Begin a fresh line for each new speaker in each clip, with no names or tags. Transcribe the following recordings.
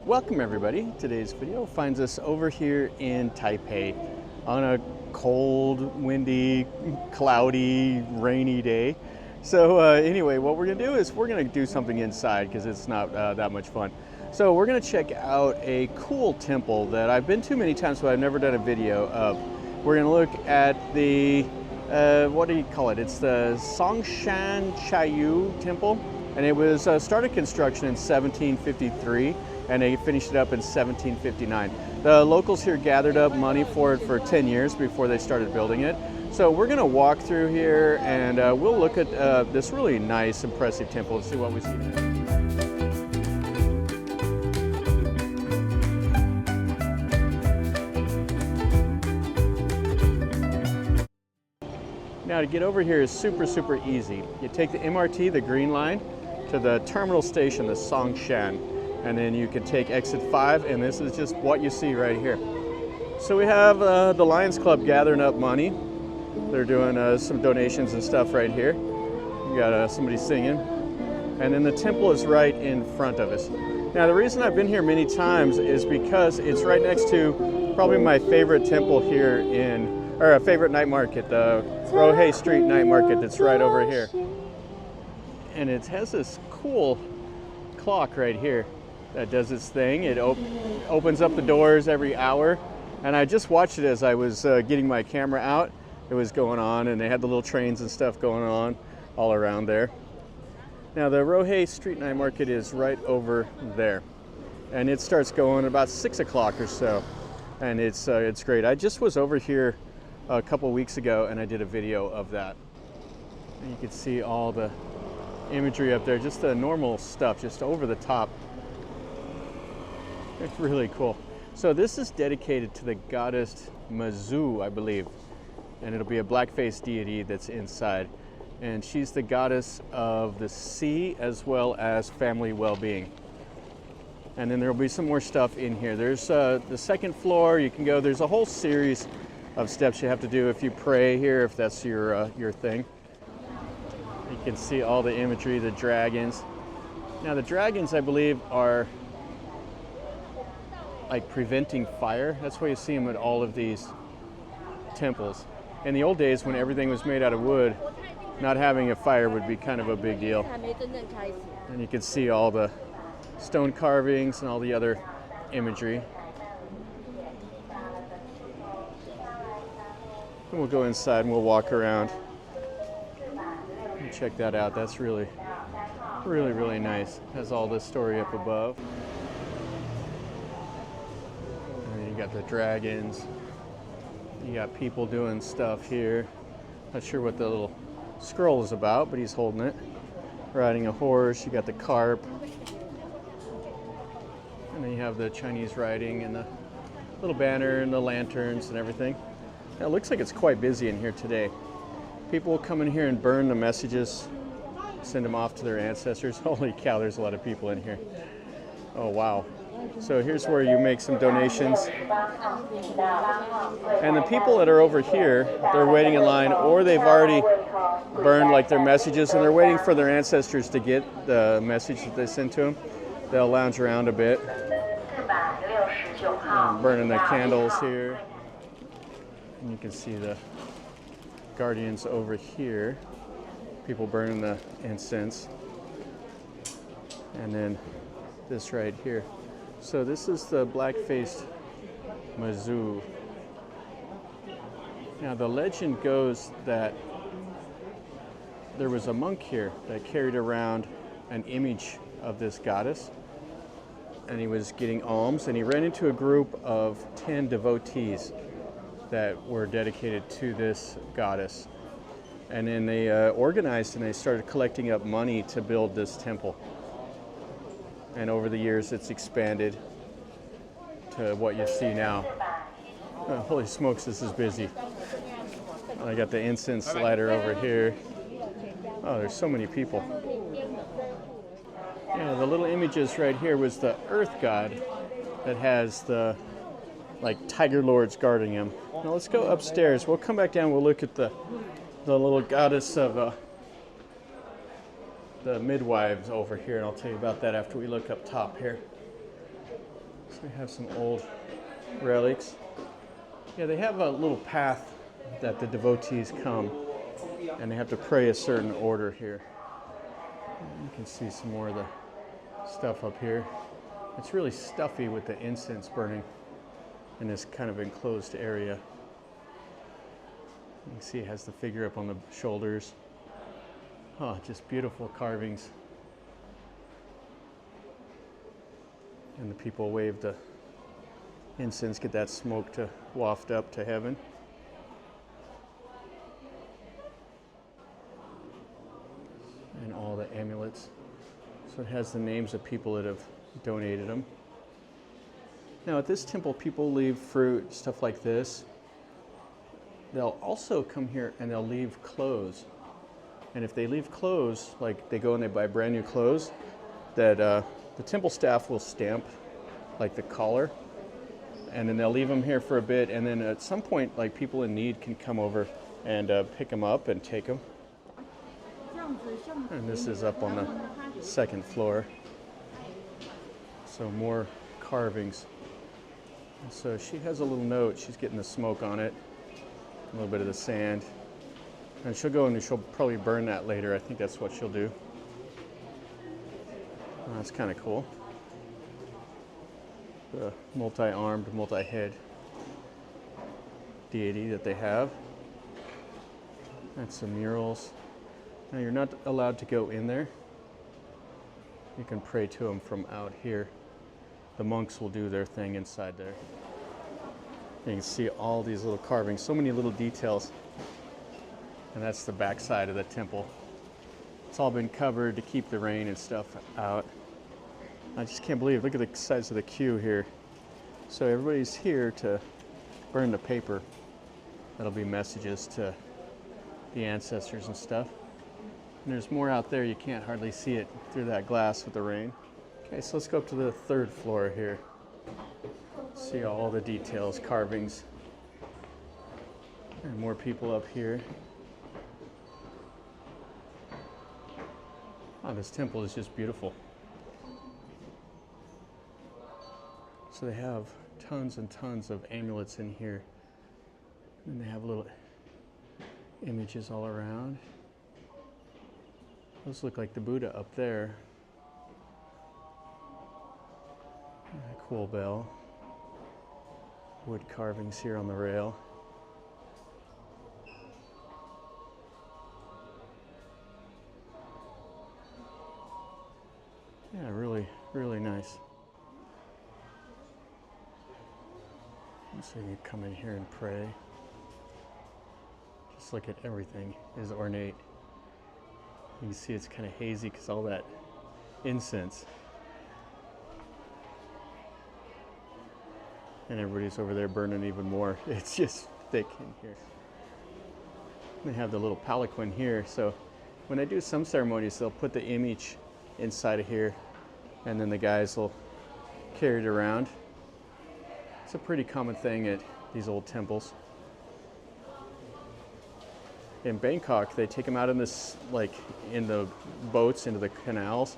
Welcome everybody. Today's video finds us over here in Taipei on a cold, windy, cloudy, rainy day. So anyway, what we're gonna do is we're gonna do something inside because it's not that much fun. So we're gonna check out a cool temple that I've been to many times but I've never done a video of. We're gonna look at the, what do you call it? It's the Songshan Ciyou temple. And it was started construction in 1753 and they finished it up in 1759. The locals here gathered up money for it for 10 years before they started building it. So we're gonna walk through here and we'll look at this really nice, impressive temple and see what we see. Now to get over here is super easy. You take the MRT, the green line, to the terminal station, the Songshan, and then you can take exit 5, and this is just what you see right here. So we have the Lions Club gathering up money. They're doing some donations and stuff right here. You got somebody singing, and then the temple is right in front of us. Now the reason I've been here many times is because it's right next to probably my favorite temple here or a favorite night market, the Rohe Street night market that's right over here. And it has this cool clock right here that does its thing. It opens up the doors every hour. And I just watched it as I was getting my camera out. It was going on and they had the little trains and stuff going on all around there. Now the Rohe Street night market is right over there. And it starts going about 6 o'clock or so. And it's great. I just was over here a couple weeks ago and I did a video of that. And you can see all the imagery up there, just the normal stuff, just over the top. It's really cool. So this is dedicated to the goddess Mazu, I believe. And it'll be a black-faced deity that's inside. And she's the goddess of the sea as well as family well-being. And then there'll be some more stuff in here. There's the second floor, you can go, there's a whole series of steps you have to do if you pray here, if that's your thing. You can see all the imagery, the dragons. Now the dragons, I believe, are like preventing fire. That's why you see them at all of these temples. In the old days when everything was made out of wood, not having a fire would be kind of a big deal. And you can see all the stone carvings and all the other imagery. And we'll go inside and we'll walk around. Check that out. That's really nice. Has all this story up above. And then you got the dragons. You got people doing stuff here. Not sure what the little scroll is about, but he's holding it. Riding a horse. You got the carp. And then you have the Chinese writing and the little banner and the lanterns and everything. Now, it looks like it's quite busy in here today. People will come in here and burn the messages, send them off to their ancestors. Holy cow, there's a lot of people in here. Oh, wow. So here's where you make some donations. And the people that are over here, they're waiting in line, or they've already burned like their messages and they're waiting for their ancestors to get the message that they sent to them. They'll lounge around a bit. Burning the candles here. And you can see the guardians over here, people burning the incense, and then this right here. So this is the black-faced Mazu. Now the legend goes that there was a monk here that carried around an image of this goddess, and he was getting alms, and he ran into a group of 10 devotees that were dedicated to this goddess. And then they organized and they started collecting up money to build this temple. And over the years it's expanded to what you see now. Oh, holy smokes, this is busy. I got the incense lighter over here. Oh, there's so many people. Yeah, the little images right here was the earth god that has the tiger lords guarding him. Now let's go upstairs. We'll come back down. We'll look at the little goddess of the midwives over here, and I'll tell you about that after we look up top here. So we have some old relics. Yeah, they have a little path that the devotees come, and they have to pray a certain order here. You can see some more of the stuff up here. It's really stuffy with the incense burning in this kind of enclosed area. You can see it has the figure up on the shoulders. Oh, just beautiful carvings. And the people wave the incense, get that smoke to waft up to heaven. And all the amulets. So it has the names of people that have donated them. Now at this temple, people leave fruit, stuff like this. They'll also come here and they'll leave clothes. And if they leave clothes, like they go and they buy brand new clothes, that the temple staff will stamp like the collar, and then they'll leave them here for a bit, and then at some point, like people in need can come over and pick them up and take them. And this is up on the second floor. So more carvings. And so she has a little note. She's getting the smoke on it, a little bit of the sand. And she'll go and she'll probably burn that later. I think that's what she'll do. That's kind of cool. The multi-armed, multi-head deity that they have. That's some murals. Now you're not allowed to go in there. You can pray to them from out here. The monks will do their thing inside there. You can see all these little carvings, so many little details. And that's the back side of the temple. It's all been covered to keep the rain and stuff out. I just can't believe, look at the size of the queue here. So everybody's here to burn the paper. That'll be messages to the ancestors and stuff. And there's more out there, you can't hardly see it through that glass with the rain. Okay, so let's go up to the third floor here. See all the details, carvings. And more people up here. Oh, this temple is just beautiful. So they have tons and tons of amulets in here. And they have little images all around. Those look like the Buddha up there. A cool bell. Wood carvings here on the rail. Yeah, really, really nice. So you come in here and pray. Just look at everything is ornate. You can see it's kind of hazy because all that incense. And everybody's over there burning even more. It's just thick in here. They have the little palanquin here. So when they do some ceremonies, they'll put the image inside of here, and then the guys will carry it around. It's a pretty common thing at these old temples. In Bangkok, they take them out in this, like in the boats into the canals.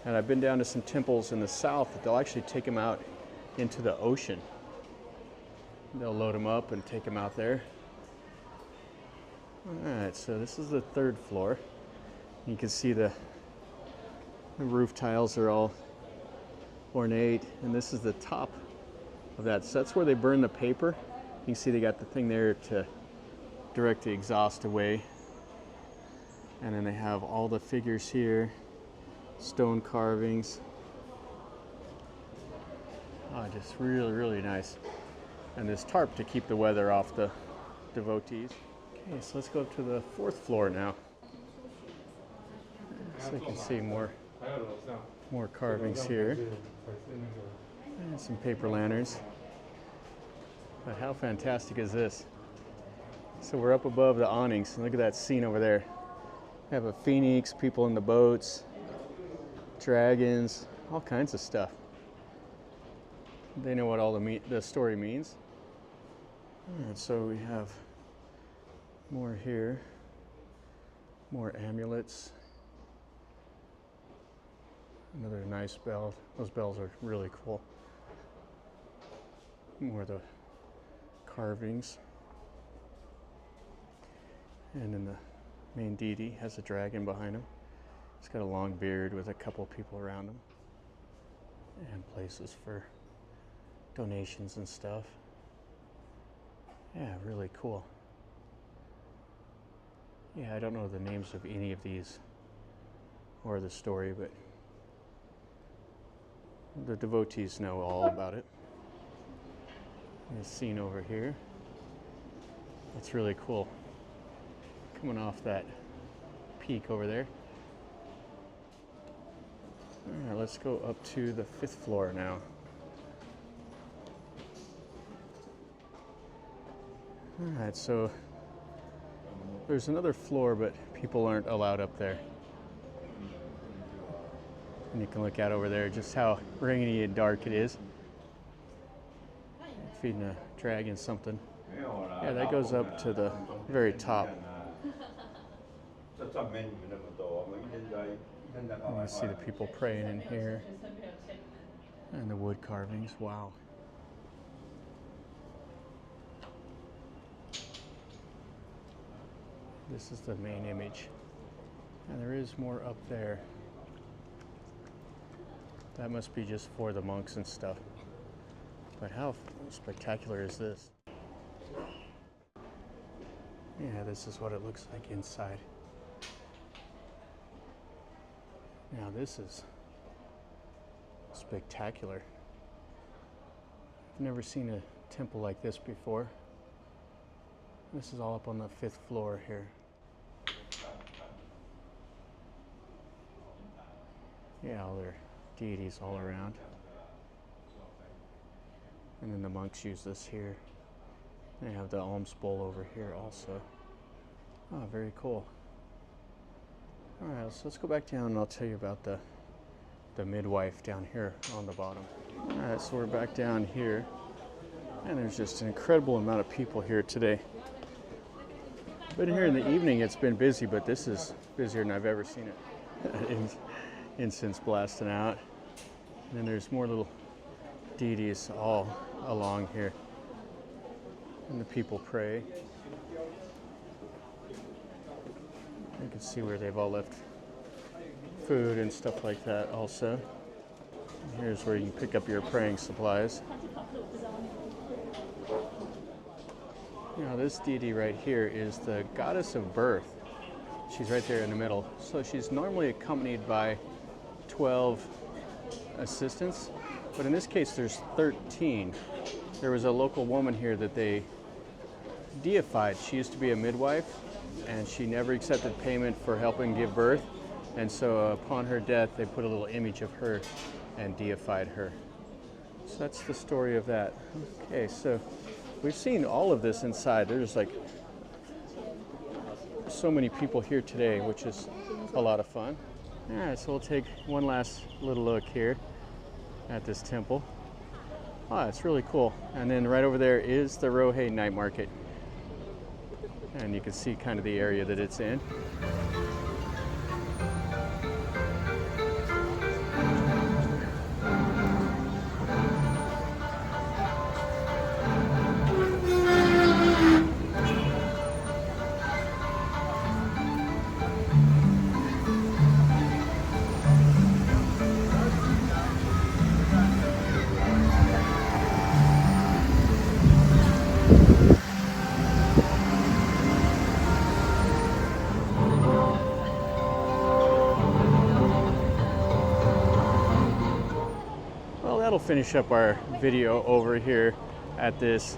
And I've been down to some temples in the south that they'll actually take them out into the ocean. They'll load them up and take them out there. All right, so this is the third floor. You can see the roof tiles are all ornate, and this is the top of that. So that's where they burn the paper. You can see they got the thing there to direct the exhaust away. And then they have all the figures here, stone carvings. Oh, just really, really nice. And this tarp to keep the weather off the devotees. Okay, so let's go up to the fourth floor now. So you can see more carvings here. And some paper lanterns. But how fantastic is this? So we're up above the awnings, and look at that scene over there. We have a phoenix, people in the boats, dragons, all kinds of stuff. They know what all the story means. All right, so we have more here, more amulets. Another nice bell. Those bells are really cool. More of the carvings. And then the main deity has a dragon behind him. He's got a long beard with a couple people around him. And places for donations and stuff. Yeah, really cool. Yeah, I don't know the names of any of these or the story, but the devotees know all about it. This scene over here, it's really cool. Coming off that peak over there. All right, let's go up to the 5th floor now. All right, so there's another floor, but people aren't allowed up there. And you can look out over there just how rainy and dark it is. Feeding a dragon something. Yeah, that goes up to the very top. And you see the people praying in here. And the wood carvings, wow. This is the main image. And there is more up there. That must be just for the monks and stuff. But how spectacular is this? Yeah, this is what it looks like inside. Now this is spectacular. I've never seen a temple like this before. This is all up on the 5th floor here. Yeah, all their deities all around. And then the monks use this here. They have the alms bowl over here also. Oh, very cool. All right, so let's go back down and I'll tell you about the midwife down here on the bottom. All right, so we're back down here. And there's just an incredible amount of people here today. Been here in the evening, it's been busy, but this is busier than I've ever seen it. Incense blasting out. And then there's more little deities all along here. And the people pray. You can see where they've all left food and stuff like that also. And here's where you can pick up your praying supplies. Now this deity right here is the goddess of birth. She's right there in the middle. So she's normally accompanied by 12 assistants, but in this case there's 13. There was a local woman here that they deified. She used to be a midwife and she never accepted payment for helping give birth, and so upon her death they put a little image of her and deified her. So that's the story of that. Okay, so we've seen all of this inside. There's like so many people here today, which is a lot of fun. All right, so we'll take one last little look here at this temple. Oh, it's really cool. And then right over there is the Rohei night market. And you can see kind of the area that it's in. That'll finish up our video over here at this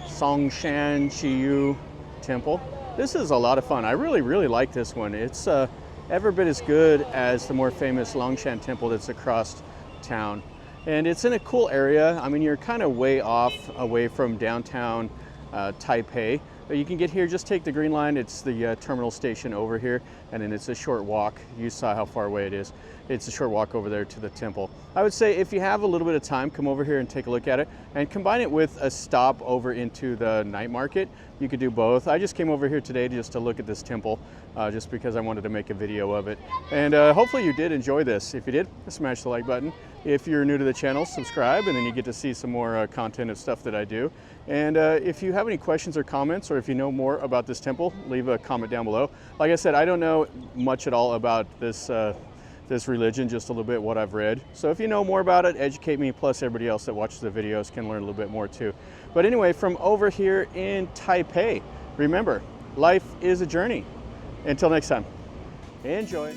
Songshan Ciyou temple. This is a lot of fun. I really like this one. It's every bit as good as the more famous Longshan temple that's across town. And it's in a cool area. I mean, you're kind of way off away from downtown Taipei. But you can get here, just take the green line. It's the terminal station over here, and then it's a short walk. You saw how far away it is. It's a short walk over there to the temple. I would say if you have a little bit of time, come over here and take a look at it, and combine it with a stop over into the night market. You could do both. I just came over here today just to look at this temple, just because I wanted to make a video of it. And hopefully you did enjoy this. If you did, smash the like button. If you're new to the channel, subscribe, and then you get to see some more content of stuff that I do. And if you have any questions or comments, or if you know more about this temple, leave a comment down below. Like I said, I don't know much at all about this this religion, just a little bit what I've read. So if you know more about it, educate me, plus everybody else that watches the videos can learn a little bit more too. But anyway, from over here in Taipei, remember, life is a journey. Until next time, enjoy.